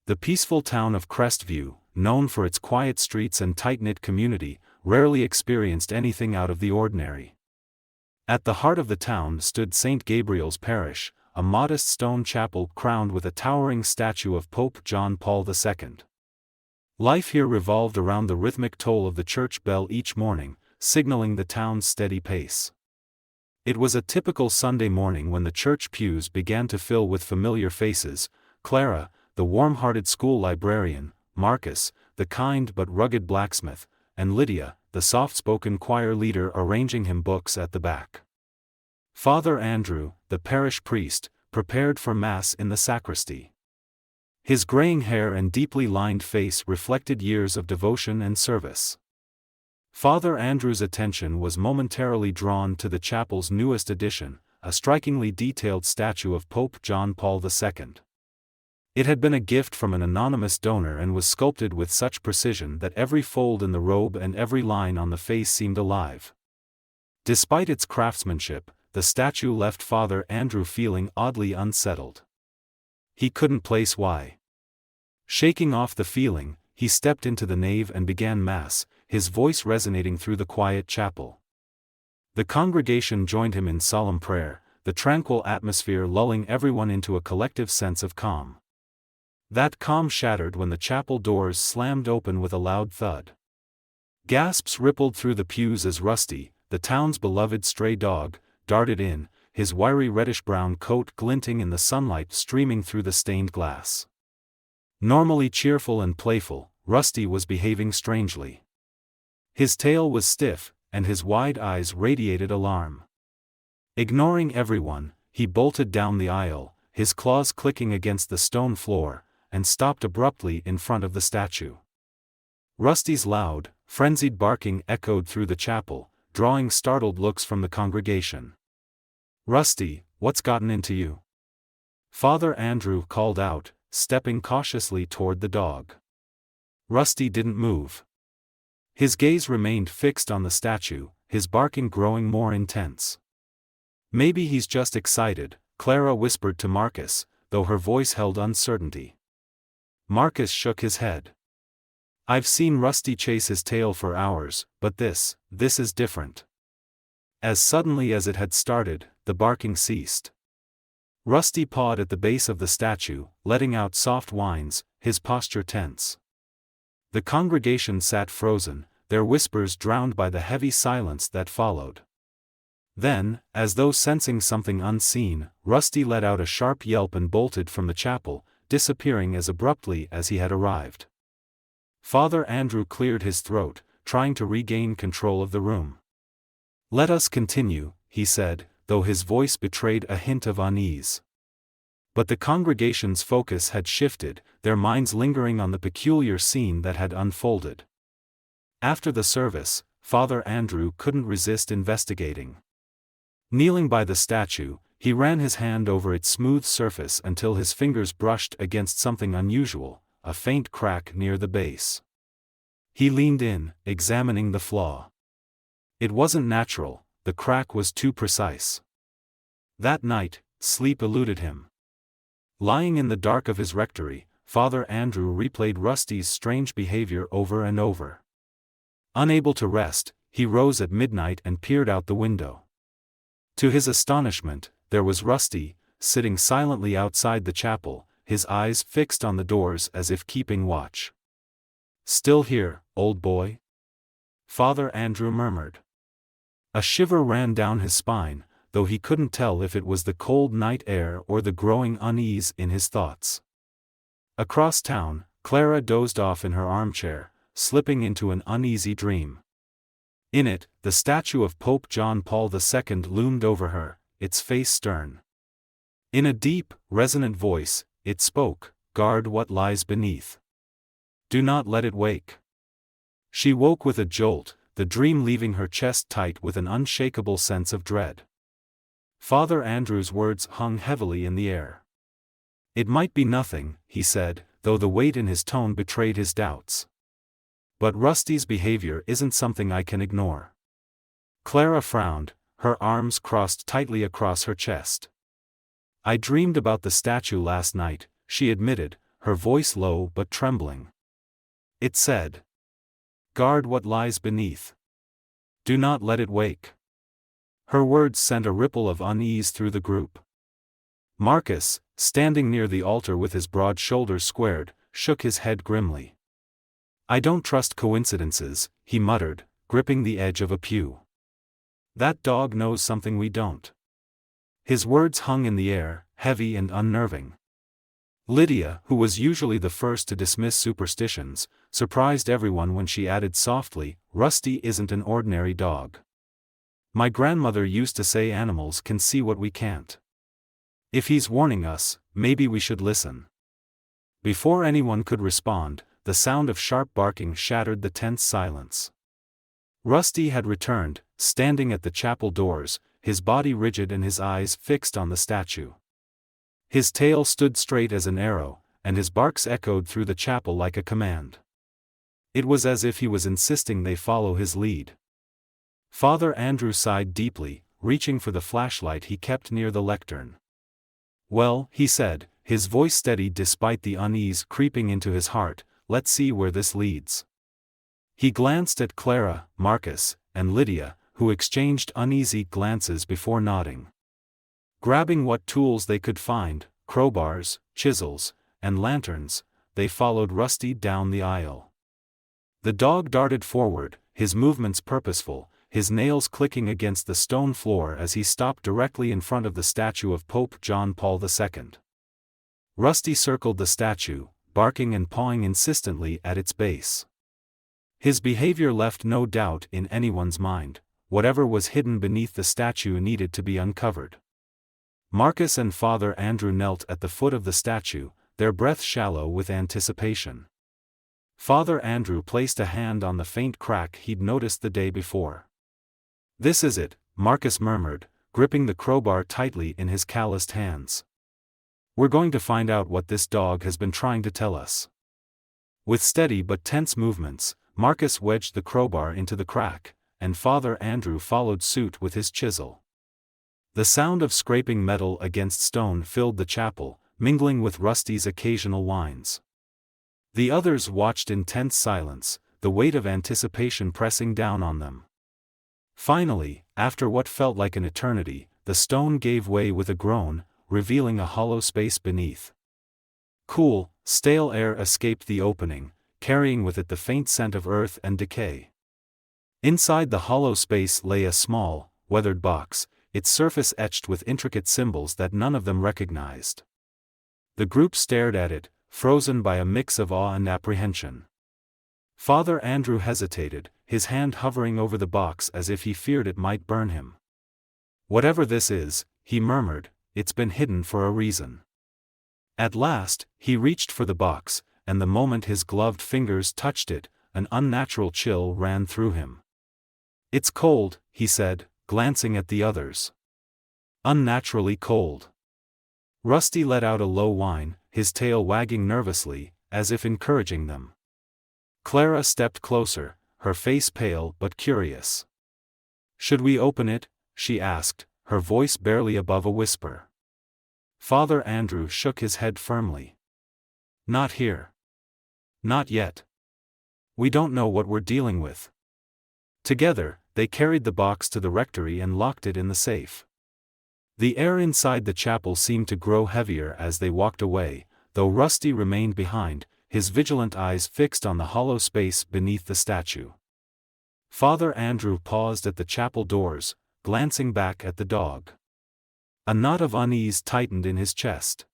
The peaceful town of Crestview, known for its quiet streets and tight-knit community, rarely experienced anything out of the ordinary. At the heart of the town stood St. Gabriel's Parish, a modest stone chapel crowned with a towering statue of Pope John Paul II. Life here revolved around the rhythmic toll of the church bell each morning, signaling the town's steady pace. It was a typical Sunday morning when the church pews began to fill with familiar faces: Clara, the warm-hearted school librarian; Marcus, the kind but rugged blacksmith; and Lydia, the soft-spoken choir leader arranging hymn books at the back. Father Andrew, the parish priest, prepared for Mass in the sacristy. His graying hair and deeply lined face reflected years of devotion and service. Father Andrew's attention was momentarily drawn to the chapel's newest addition, a strikingly detailed statue of Pope John Paul II. It had been a gift from an anonymous donor and was sculpted with such precision that every fold in the robe and every line on the face seemed alive. Despite its craftsmanship, the statue left Father Andrew feeling oddly unsettled. He couldn't place why. Shaking off the feeling, he stepped into the nave and began Mass, his voice resonating through the quiet chapel. The congregation joined him in solemn prayer, the tranquil atmosphere lulling everyone into a collective sense of calm. That calm shattered when the chapel doors slammed open with a loud thud. Gasps rippled through the pews as Rusty, the town's beloved stray dog, darted in, his wiry reddish-brown coat glinting in the sunlight streaming through the stained glass. Normally cheerful and playful, Rusty was behaving strangely. His tail was stiff, and his wide eyes radiated alarm. Ignoring everyone, he bolted down the aisle, his claws clicking against the stone floor, and stopped abruptly in front of the statue. Rusty's loud, frenzied barking echoed through the chapel, drawing startled looks from the congregation. "Rusty, what's gotten into you?" Father Andrew called out, stepping cautiously toward the dog. Rusty didn't move. His gaze remained fixed on the statue, his barking growing more intense. "Maybe he's just excited," Clara whispered to Marcus, though her voice held uncertainty. Marcus shook his head. "I've seen Rusty chase his tail for hours, but this is different." As suddenly as it had started, the barking ceased. Rusty pawed at the base of the statue, letting out soft whines, his posture tense. The congregation sat frozen, their whispers drowned by the heavy silence that followed. Then, as though sensing something unseen, Rusty let out a sharp yelp and bolted from the chapel, disappearing as abruptly as he had arrived. Father Andrew cleared his throat, trying to regain control of the room. "Let us continue," he said, though his voice betrayed a hint of unease. But the congregation's focus had shifted, their minds lingering on the peculiar scene that had unfolded. After the service, Father Andrew couldn't resist investigating. Kneeling by the statue, he ran his hand over its smooth surface until his fingers brushed against something unusual, a faint crack near the base. He leaned in, examining the flaw. It wasn't natural, the crack was too precise. That night, sleep eluded him. Lying in the dark of his rectory, Father Andrew replayed Rusty's strange behavior over and over. Unable to rest, he rose at midnight and peered out the window. To his astonishment, there was Rusty, sitting silently outside the chapel, his eyes fixed on the doors as if keeping watch. "Still here, old boy?" Father Andrew murmured. A shiver ran down his spine, though he couldn't tell if it was the cold night air or the growing unease in his thoughts. Across town, Clara dozed off in her armchair, slipping into an uneasy dream. In it, the statue of Pope John Paul II loomed over her, its face stern. In a deep, resonant voice, it spoke, "Guard what lies beneath. Do not let it wake." She woke with a jolt, the dream leaving her chest tight with an unshakable sense of dread. Father Andrew's words hung heavily in the air. "It might be nothing," he said, though the weight in his tone betrayed his doubts. "But Rusty's behavior isn't something I can ignore." Clara frowned, her arms crossed tightly across her chest. "I dreamed about the statue last night," she admitted, her voice low but trembling. It said, "Guard what lies beneath. Do not let it wake." Her words sent a ripple of unease through the group. Marcus, standing near the altar with his broad shoulders squared, shook his head grimly. "I don't trust coincidences," he muttered, gripping the edge of a pew. "That dog knows something we don't." His words hung in the air, heavy and unnerving. Lydia, who was usually the first to dismiss superstitions, surprised everyone when she added softly, "Rusty isn't an ordinary dog. My grandmother used to say animals can see what we can't. If he's warning us, maybe we should listen." Before anyone could respond, the sound of sharp barking shattered the tense silence. Rusty had returned, standing at the chapel doors, his body rigid and his eyes fixed on the statue. His tail stood straight as an arrow, and his barks echoed through the chapel like a command. It was as if he was insisting they follow his lead. Father Andrew sighed deeply, reaching for the flashlight he kept near the lectern. "Well," he said, his voice steady despite the unease creeping into his heart, "let's see where this leads." He glanced at Clara, Marcus, and Lydia, who exchanged uneasy glances before nodding. Grabbing what tools they could find, crowbars, chisels, and lanterns, they followed Rusty down the aisle. The dog darted forward, his movements purposeful, his nails clicking against the stone floor as he stopped directly in front of the statue of Pope John Paul II. Rusty circled the statue, barking and pawing insistently at its base. His behavior left no doubt in anyone's mind. Whatever was hidden beneath the statue needed to be uncovered. Marcus and Father Andrew knelt at the foot of the statue, their breath shallow with anticipation. Father Andrew placed a hand on the faint crack he'd noticed the day before. "This is it," Marcus murmured, gripping the crowbar tightly in his calloused hands. "We're going to find out what this dog has been trying to tell us." With steady but tense movements, Marcus wedged the crowbar into the crack, and Father Andrew followed suit with his chisel. The sound of scraping metal against stone filled the chapel, mingling with Rusty's occasional whines. The others watched in tense silence, the weight of anticipation pressing down on them. Finally, after what felt like an eternity, the stone gave way with a groan, revealing a hollow space beneath. Cool, stale air escaped the opening, carrying with it the faint scent of earth and decay. Inside the hollow space lay a small, weathered box, its surface etched with intricate symbols that none of them recognized. The group stared at it, frozen by a mix of awe and apprehension. Father Andrew hesitated, his hand hovering over the box as if he feared it might burn him. "Whatever this is," he murmured, "it's been hidden for a reason." At last, he reached for the box, and the moment his gloved fingers touched it, an unnatural chill ran through him. "It's cold," he said, glancing at the others. "Unnaturally cold." Rusty let out a low whine, his tail wagging nervously, as if encouraging them. Clara stepped closer, her face pale but curious. "Should we open it?" she asked, her voice barely above a whisper. Father Andrew shook his head firmly. "Not here. Not yet. We don't know what we're dealing with." Together, they carried the box to the rectory and locked it in the safe. The air inside the chapel seemed to grow heavier as they walked away, though Rusty remained behind, his vigilant eyes fixed on the hollow space beneath the statue. Father Andrew paused at the chapel doors, glancing back at the dog. A knot of unease tightened in his chest.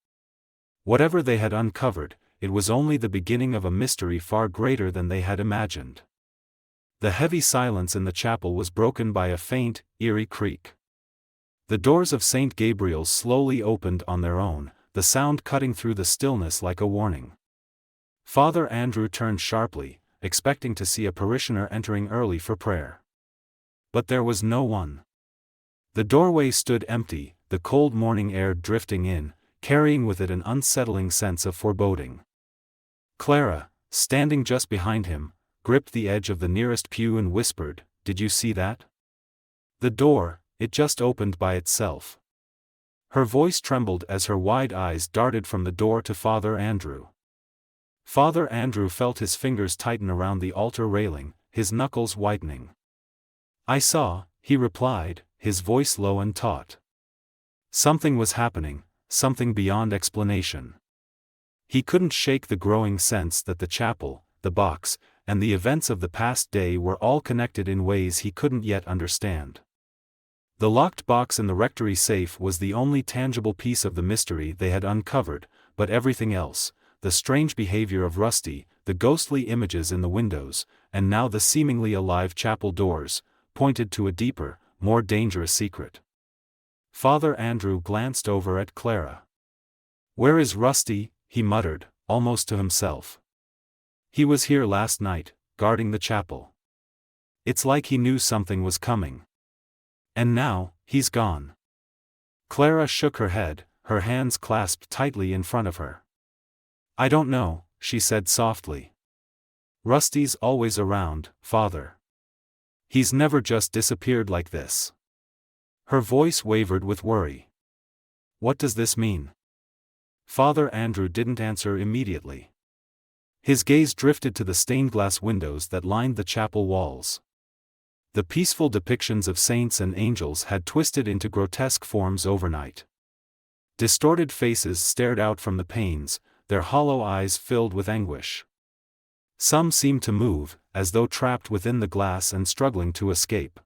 Whatever they had uncovered, it was only the beginning of a mystery far greater than they had imagined. The heavy silence in the chapel was broken by a faint, eerie creak. The doors of St. Gabriel's slowly opened on their own, the sound cutting through the stillness like a warning. Father Andrew turned sharply, expecting to see a parishioner entering early for prayer. But there was no one. The doorway stood empty, the cold morning air drifting in, carrying with it an unsettling sense of foreboding. Clara, standing just behind him, gripped the edge of the nearest pew and whispered, "Did you see that? The door, it just opened by itself." Her voice trembled as her wide eyes darted from the door to Father Andrew. Father Andrew felt his fingers tighten around the altar railing, his knuckles whitening. "I saw," he replied, his voice low and taut. Something was happening, something beyond explanation. He couldn't shake the growing sense that the chapel, the box, and the events of the past day were all connected in ways he couldn't yet understand. The locked box in the rectory safe was the only tangible piece of the mystery they had uncovered, but everything else, the strange behavior of Rusty, the ghostly images in the windows, and now the seemingly alive chapel doors, pointed to a deeper, more dangerous secret. Father Andrew glanced over at Clara. "Where is Rusty?" he muttered, almost to himself. "He was here last night, guarding the chapel. It's like he knew something was coming. And now, he's gone." Clara shook her head, her hands clasped tightly in front of her. "I don't know," she said softly. "Rusty's always around, Father. He's never just disappeared like this." Her voice wavered with worry. "What does this mean?" Father Andrew didn't answer immediately. His gaze drifted to the stained glass windows that lined the chapel walls. The peaceful depictions of saints and angels had twisted into grotesque forms overnight. Distorted faces stared out from the panes, their hollow eyes filled with anguish. Some seemed to move, as though trapped within the glass and struggling to escape.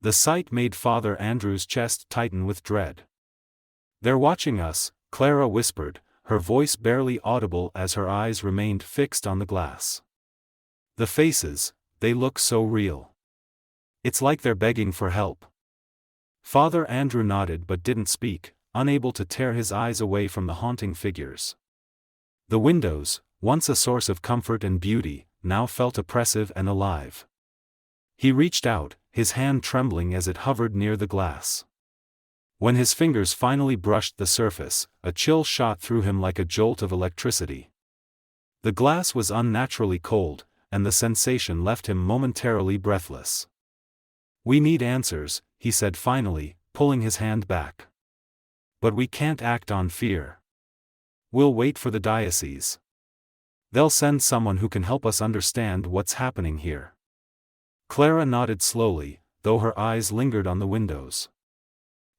The sight made Father Andrew's chest tighten with dread. "They're watching us," Clara whispered, her voice barely audible as her eyes remained fixed on the glass. "The faces, they look so real. It's like they're begging for help." Father Andrew nodded but didn't speak, unable to tear his eyes away from the haunting figures. The windows, once a source of comfort and beauty, now felt oppressive and alive. He reached out, his hand trembling as it hovered near the glass. When his fingers finally brushed the surface, a chill shot through him like a jolt of electricity. The glass was unnaturally cold, and the sensation left him momentarily breathless. "We need answers," he said finally, pulling his hand back. "But we can't act on fear. We'll wait for the diocese. They'll send someone who can help us understand what's happening here." Clara nodded slowly, though her eyes lingered on the windows.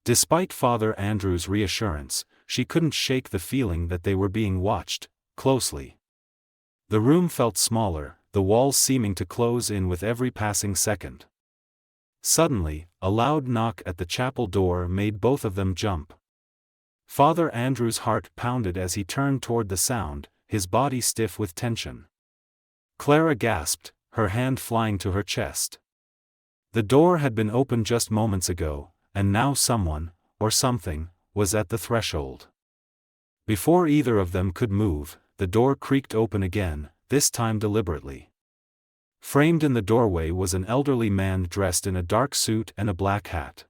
Despite Father Andrew's reassurance, she couldn't shake the feeling that they were being watched, closely. The room felt smaller, the walls seeming to close in with every passing second. Suddenly, a loud knock at the chapel door made both of them jump. Father Andrew's heart pounded as he turned toward the sound, his body stiff with tension. Clara gasped, her hand flying to her chest. The door had been opened just moments ago, and now someone, or something, was at the threshold. Before either of them could move, the door creaked open again, this time deliberately. Framed in the doorway was an elderly man dressed in a dark suit and a black hat.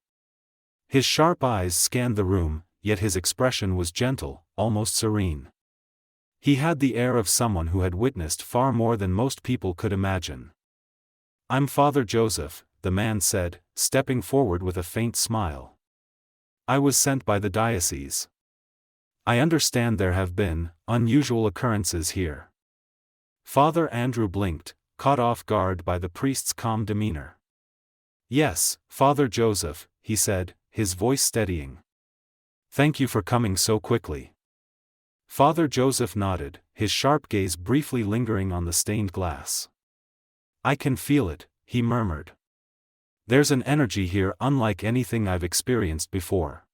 His sharp eyes scanned the room, yet his expression was gentle, almost serene. He had the air of someone who had witnessed far more than most people could imagine. "I'm Father Joseph," the man said, stepping forward with a faint smile. "I was sent by the diocese. I understand there have been unusual occurrences here." Father Andrew blinked, caught off guard by the priest's calm demeanor. "Yes, Father Joseph," he said, his voice steadying. "Thank you for coming so quickly." Father Joseph nodded, his sharp gaze briefly lingering on the stained glass. "I can feel it," he murmured. "There's an energy here unlike anything I've experienced before."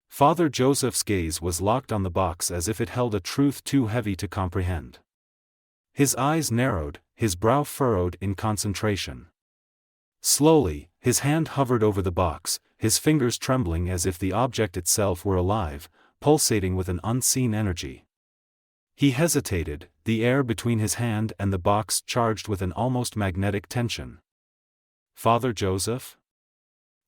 Father Joseph's gaze was locked on the box as if it held a truth too heavy to comprehend. His eyes narrowed, his brow furrowed in concentration. Slowly, his hand hovered over the box, his fingers trembling as if the object itself were alive, pulsating with an unseen energy. He hesitated, the air between his hand and the box charged with an almost magnetic tension. "Father Joseph?"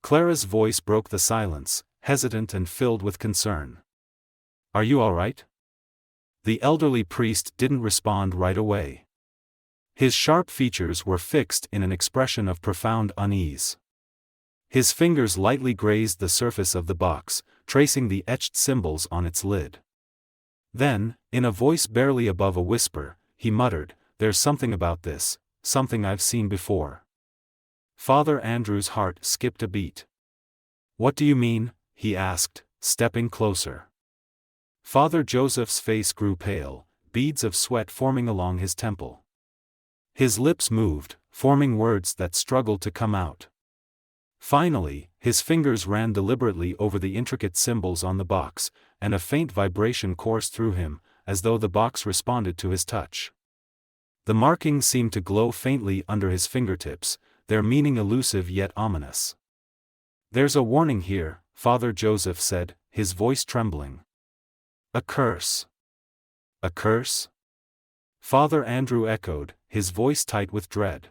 Clara's voice broke the silence, hesitant and filled with concern. "Are you all right?" The elderly priest didn't respond right away. His sharp features were fixed in an expression of profound unease. His fingers lightly grazed the surface of the box, tracing the etched symbols on its lid. Then, In a voice barely above a whisper, he muttered, "There's something about this, something I've seen before." Father Andrew's heart skipped a beat. "What do you mean?" he asked, stepping closer. Father Joseph's face grew pale, beads of sweat forming along his temple. His lips moved, forming words that struggled to come out. Finally, his fingers ran deliberately over the intricate symbols on the box, and a faint vibration coursed through him, as though the box responded to his touch. The markings seemed to glow faintly under his fingertips, their meaning elusive yet ominous. "There's a warning here," Father Joseph said, his voice trembling. "A curse." "A curse?" Father Andrew echoed, his voice tight with dread.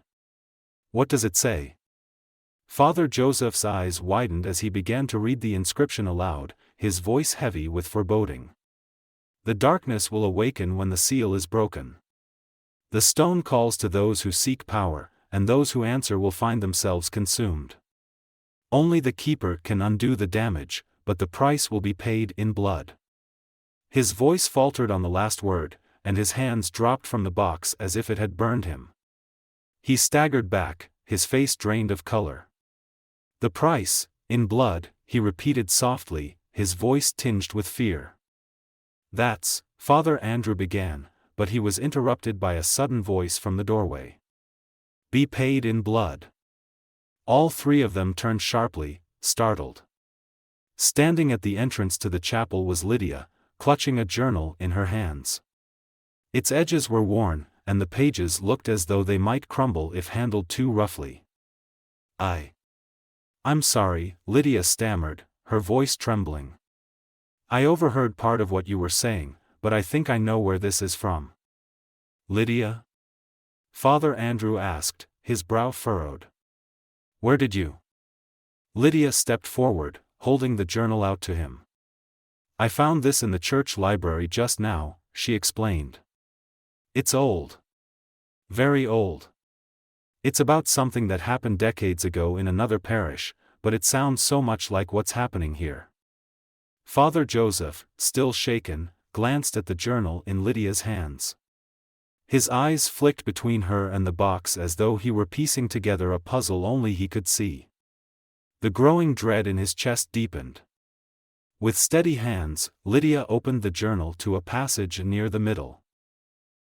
"What does it say?" Father Joseph's eyes widened as he began to read the inscription aloud, his voice heavy with foreboding. "The darkness will awaken when the seal is broken. The stone calls to those who seek power, and those who answer will find themselves consumed. Only the keeper can undo the damage, but the price will be paid in blood." His voice faltered on the last word, and his hands dropped from the box as if it had burned him. He staggered back, his face drained of color. "The price, in blood," he repeated softly, his voice tinged with fear. "That's," Father Andrew began, but he was interrupted by a sudden voice from the doorway. "Be paid in blood." All three of them turned sharply, startled. Standing at the entrance to the chapel was Lydia, clutching a journal in her hands. Its edges were worn, and the pages looked as though they might crumble if handled too roughly. I'm sorry," Lydia stammered, her voice trembling. "I overheard part of what you were saying, but I think I know where this is from." "Lydia?" Father Andrew asked, his brow furrowed. "Where did you?" Lydia stepped forward, holding the journal out to him. "I found this in the church library just now," she explained. "It's old. Very old. It's about something that happened decades ago in another parish, but it sounds so much like what's happening here." Father Joseph, still shaken, glanced at the journal in Lydia's hands. His eyes flicked between her and the box as though he were piecing together a puzzle only he could see. The growing dread in his chest deepened. With steady hands, Lydia opened the journal to a passage near the middle.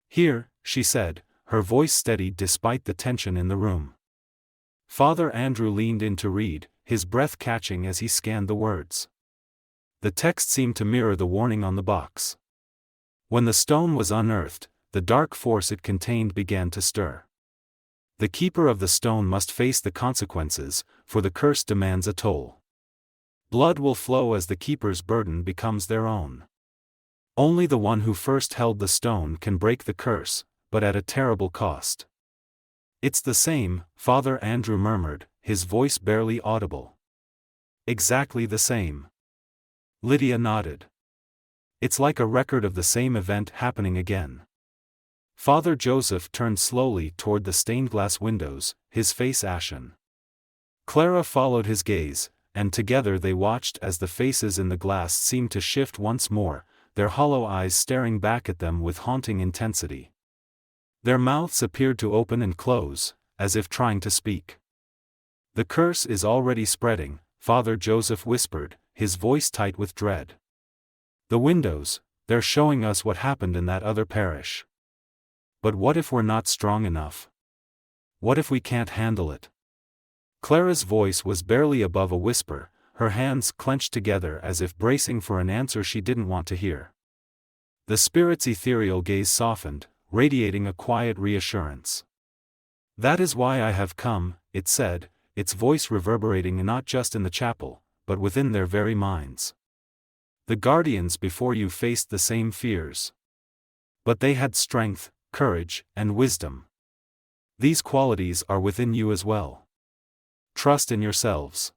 "Here," she said, her voice steady despite the tension in the room. Father Andrew leaned in to read, his breath catching as he scanned the words. The text seemed to mirror the warning on the box. When the stone was unearthed, the dark force it contained began to stir. The keeper of the stone must face the consequences, for the curse demands a toll. Blood will flow as the keeper's burden becomes their own. Only the one who first held the stone can break the curse, but at a terrible cost. "It's the same," Father Andrew murmured, his voice barely audible. "Exactly the same." Lydia nodded. "It's like a record of the same event happening again." Father Joseph turned slowly toward the stained glass windows, his face ashen. Clara followed his gaze, and together they watched as the faces in the glass seemed to shift once more, their hollow eyes staring back at them with haunting intensity. Their mouths appeared to open and close, as if trying to speak. "The curse is already spreading," Father Joseph whispered, his voice tight with dread. "The windows, they're showing us what happened in that other parish. But what if we're not strong enough? What if we can't handle it?" Clara's voice was barely above a whisper, her hands clenched together as if bracing for an answer she didn't want to hear. The spirit's ethereal gaze softened, radiating a quiet reassurance. "That is why I have come," it said, its voice reverberating not just in the chapel, but within their very minds. "The guardians before you faced the same fears. But they had strength, courage, and wisdom. These qualities are within you as well. Trust in yourselves."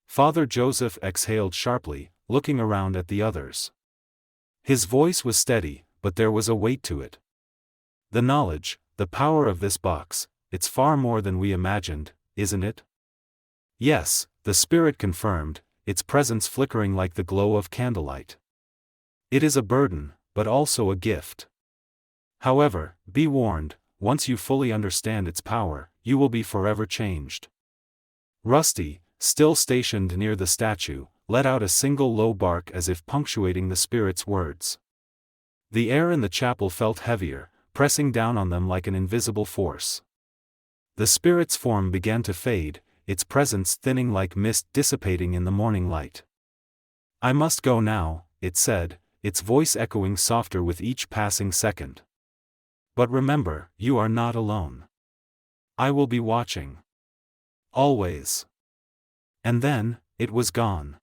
Father Joseph exhaled sharply, looking around at the others. His voice was steady, but there was a weight to it. "The knowledge, the power of this box, it's far more than we imagined, isn't it?" "Yes," the spirit confirmed, its presence flickering like the glow of candlelight. "It is a burden, but also a gift. However, be warned, once you fully understand its power, you will be forever changed. Rusty, still stationed near the statue, let out a single low bark as if punctuating the spirit's words. The air in the chapel felt heavier, pressing down on them like an invisible force. The spirit's form began to fade, its presence thinning like mist dissipating in the morning light. "I must go now," it said, its voice echoing softer with each passing second. "But remember, you are not alone. I will be watching. Always." And then, it was gone.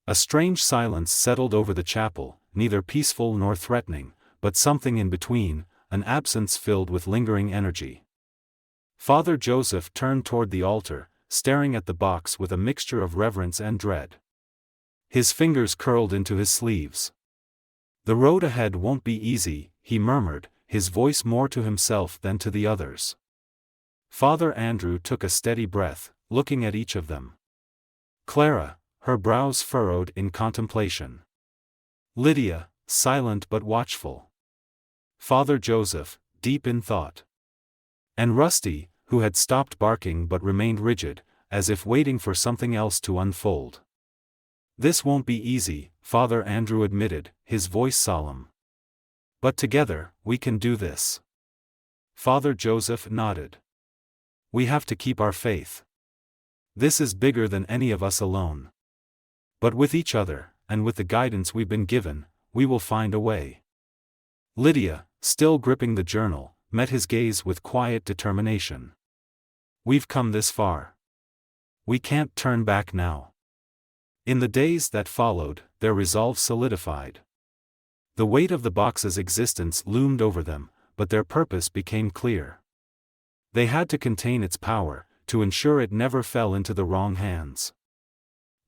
A strange silence settled over the chapel, neither peaceful nor threatening, but something in between, an absence filled with lingering energy. Father Joseph turned toward the altar, staring at the box with a mixture of reverence and dread. His fingers curled into his sleeves. "The road ahead won't be easy," he murmured, his voice more to himself than to the others. Father Andrew took a steady breath, looking at each of them. Clara, her brows furrowed in contemplation. Lydia, silent but watchful. Father Joseph, deep in thought. And Rusty, who had stopped barking but remained rigid, as if waiting for something else to unfold. "This won't be easy," Father Andrew admitted, his voice solemn. "But together, we can do this." Father Joseph nodded. "We have to keep our faith. This is bigger than any of us alone. But with each other, and with the guidance we've been given, we will find a way." Lydia, still gripping the journal, met his gaze with quiet determination. "We've come this far. We can't turn back now." In the days that followed, their resolve solidified. The weight of the box's existence loomed over them, but their purpose became clear. They had to contain its power, to ensure it never fell into the wrong hands.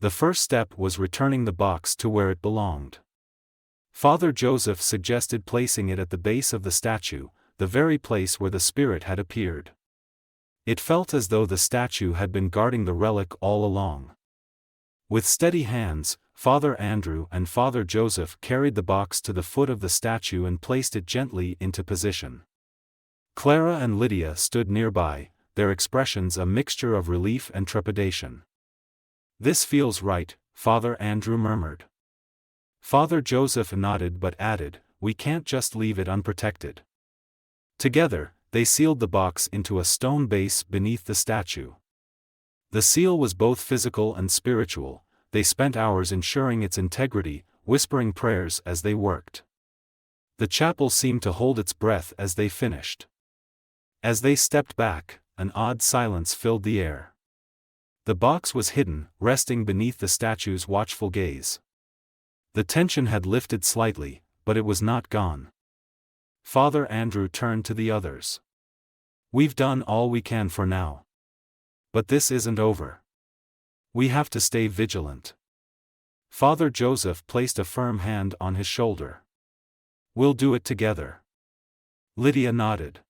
The first step was returning the box to where it belonged. Father Joseph suggested placing it at the base of the statue, the very place where the spirit had appeared. It felt as though the statue had been guarding the relic all along. With steady hands, Father Andrew and Father Joseph carried the box to the foot of the statue and placed it gently into position. Clara and Lydia stood nearby, their expressions a mixture of relief and trepidation. "This feels right," Father Andrew murmured. Father Joseph nodded but added, "We can't just leave it unprotected." Together, they sealed the box into a stone base beneath the statue. The seal was both physical and spiritual. They spent hours ensuring its integrity, whispering prayers as they worked. The chapel seemed to hold its breath as they finished. As they stepped back, an odd silence filled the air. The box was hidden, resting beneath the statue's watchful gaze. The tension had lifted slightly, but it was not gone. Father Andrew turned to the others. "We've done all we can for now. But this isn't over. We have to stay vigilant." Father Joseph placed a firm hand on his shoulder. "We'll do it together." Lydia nodded.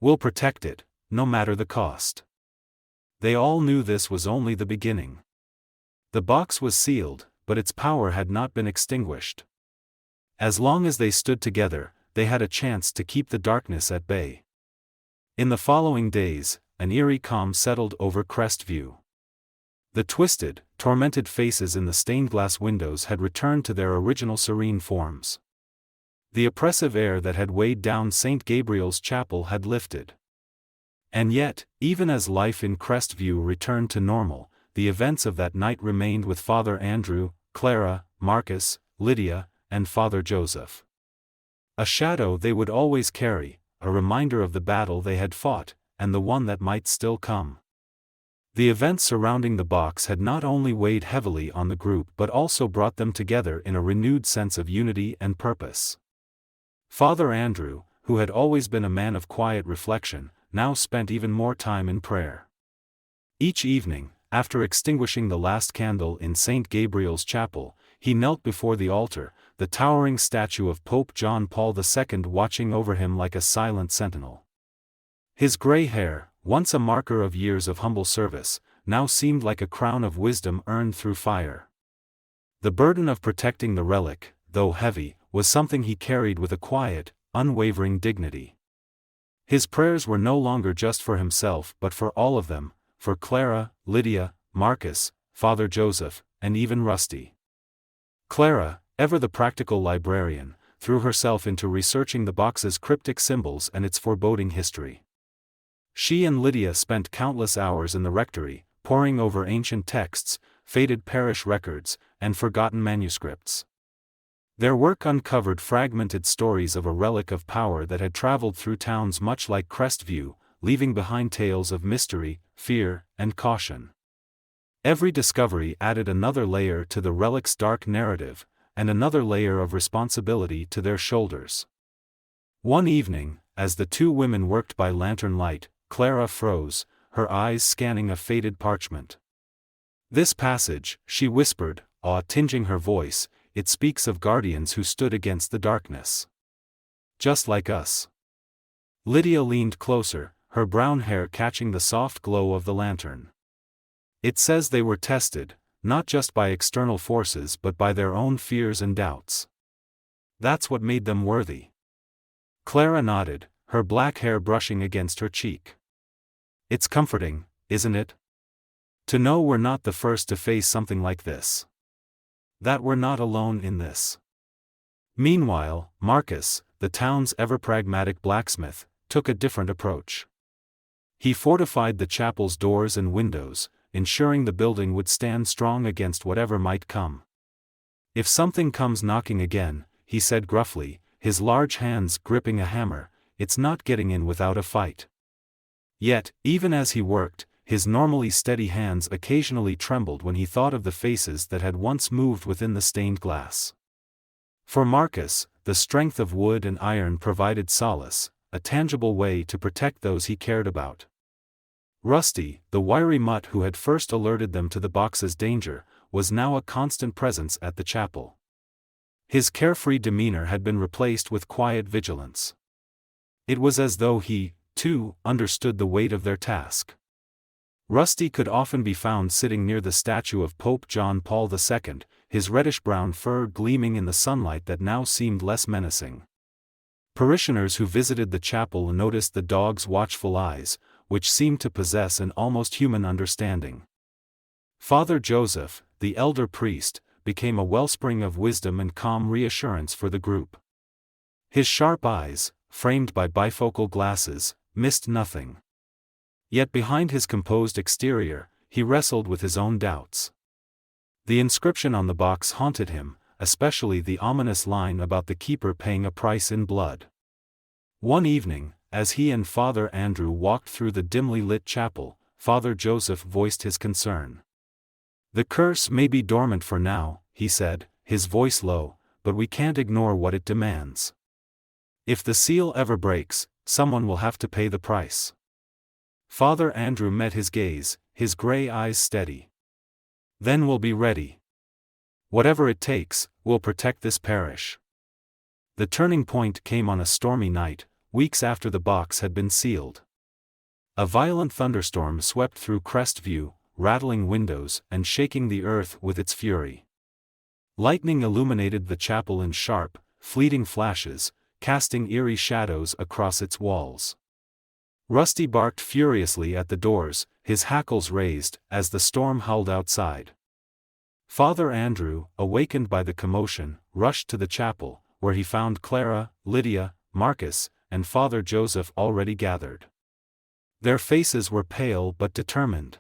"We'll protect it, no matter the cost." They all knew this was only the beginning. The box was sealed, but its power had not been extinguished. As long as they stood together, they had a chance to keep the darkness at bay. In the following days, an eerie calm settled over Crestview. The twisted, tormented faces in the stained glass windows had returned to their original serene forms. The oppressive air that had weighed down St. Gabriel's Chapel had lifted. And yet, even as life in Crestview returned to normal, the events of that night remained with Father Andrew, Clara, Marcus, Lydia, and Father Joseph. A shadow they would always carry, a reminder of the battle they had fought, and the one that might still come. The events surrounding the box had not only weighed heavily on the group but also brought them together in a renewed sense of unity and purpose. Father Andrew, who had always been a man of quiet reflection, now spent even more time in prayer. Each evening, after extinguishing the last candle in St. Gabriel's Chapel, he knelt before the altar, the towering statue of Pope John Paul II watching over him like a silent sentinel. His gray hair, once a marker of years of humble service, now seemed like a crown of wisdom earned through fire. The burden of protecting the relic, though heavy, was something he carried with a quiet, unwavering dignity. His prayers were no longer just for himself but for all of them, for Clara, Lydia, Marcus, Father Joseph, and even Rusty. Clara, ever the practical librarian, threw herself into researching the box's cryptic symbols and its foreboding history. She and Lydia spent countless hours in the rectory, poring over ancient texts, faded parish records, and forgotten manuscripts. Their work uncovered fragmented stories of a relic of power that had traveled through towns much like Crestview, leaving behind tales of mystery, fear, and caution. Every discovery added another layer to the relic's dark narrative, and another layer of responsibility to their shoulders. One evening, as the two women worked by lantern light, Clara froze, her eyes scanning a faded parchment. "This passage," she whispered, awe tinging her voice, "it speaks of guardians who stood against the darkness. Just like us." Lydia leaned closer, her brown hair catching the soft glow of the lantern. "It says they were tested, not just by external forces but by their own fears and doubts. That's what made them worthy." Clara nodded, her black hair brushing against her cheek. "It's comforting, isn't it? To know we're not the first to face something like this. That we're not alone in this." Meanwhile, Marcus, the town's ever-pragmatic blacksmith, took a different approach. He fortified the chapel's doors and windows, ensuring the building would stand strong against whatever might come. "If something comes knocking again," he said gruffly, his large hands gripping a hammer, "it's not getting in without a fight." Yet, even as he worked, his normally steady hands occasionally trembled when he thought of the faces that had once moved within the stained glass. For Marcus, the strength of wood and iron provided solace, a tangible way to protect those he cared about. Rusty, the wiry mutt who had first alerted them to the box's danger, was now a constant presence at the chapel. His carefree demeanor had been replaced with quiet vigilance. It was as though he, too, understood the weight of their task. Rusty could often be found sitting near the statue of Pope John Paul II, his reddish-brown fur gleaming in the sunlight that now seemed less menacing. Parishioners who visited the chapel noticed the dog's watchful eyes, which seemed to possess an almost human understanding. Father Joseph, the elder priest, became a wellspring of wisdom and calm reassurance for the group. His sharp eyes, framed by bifocal glasses, missed nothing. Yet behind his composed exterior, he wrestled with his own doubts. The inscription on the box haunted him, especially the ominous line about the keeper paying a price in blood. One evening, as he and Father Andrew walked through the dimly lit chapel, Father Joseph voiced his concern. "The curse may be dormant for now," he said, his voice low, "but we can't ignore what it demands. If the seal ever breaks, someone will have to pay the price." Father Andrew met his gaze, his gray eyes steady. "Then we'll be ready. Whatever it takes, we'll protect this parish." The turning point came on a stormy night, weeks after the box had been sealed. A violent thunderstorm swept through Crestview, rattling windows and shaking the earth with its fury. Lightning illuminated the chapel in sharp, fleeting flashes, casting eerie shadows across its walls. Rusty barked furiously at the doors, his hackles raised, as the storm howled outside. Father Andrew, awakened by the commotion, rushed to the chapel, where he found Clara, Lydia, Marcus, and Father Joseph already gathered. Their faces were pale but determined.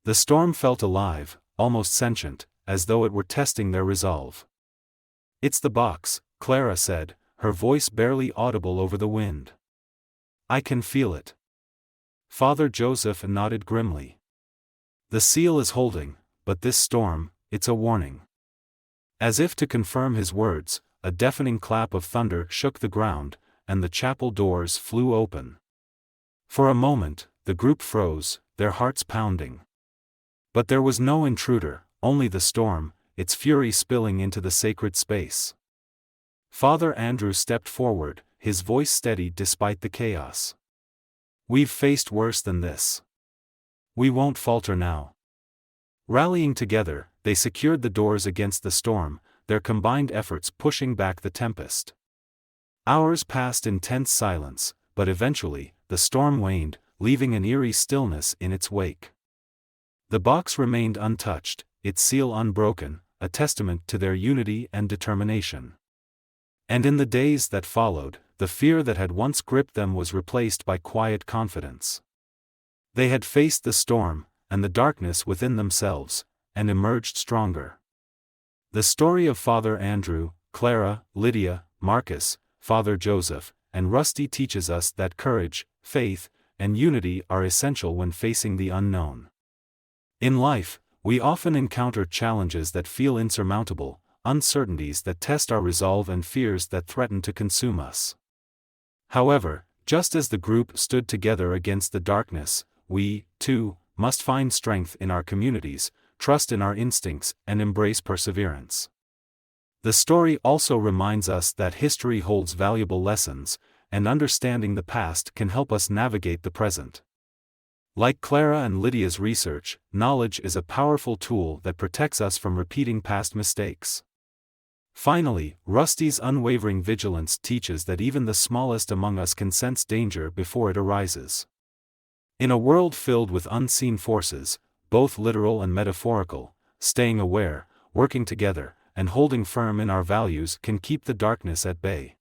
The storm felt alive, almost sentient, as though it were testing their resolve. "It's the box," Clara said, her voice barely audible over the wind. "I can feel it." Father Joseph nodded grimly. "The seal is holding, but this storm, it's a warning." As if to confirm his words, a deafening clap of thunder shook the ground, and the chapel doors flew open. For a moment, the group froze, their hearts pounding. But there was no intruder, only the storm, its fury spilling into the sacred space. Father Andrew stepped forward, his voice steady despite the chaos. "We've faced worse than this. We won't falter now." Rallying together, they secured the doors against the storm, their combined efforts pushing back the tempest. Hours passed in tense silence, but eventually, the storm waned, leaving an eerie stillness in its wake. The box remained untouched, its seal unbroken, a testament to their unity and determination. And in the days that followed, the fear that had once gripped them was replaced by quiet confidence. They had faced the storm, and the darkness within themselves, and emerged stronger. The story of Father Andrew, Clara, Lydia, Marcus, Father Joseph, and Rusty teaches us that courage, faith, and unity are essential when facing the unknown. In life, we often encounter challenges that feel insurmountable, uncertainties that test our resolve and fears that threaten to consume us. However, just as the group stood together against the darkness, we, too, must find strength in our communities, trust in our instincts, and embrace perseverance. The story also reminds us that history holds valuable lessons, and understanding the past can help us navigate the present. Like Clara and Lydia's research, knowledge is a powerful tool that protects us from repeating past mistakes. Finally, Rusty's unwavering vigilance teaches that even the smallest among us can sense danger before it arises. In a world filled with unseen forces, both literal and metaphorical, staying aware, working together, and holding firm in our values can keep the darkness at bay.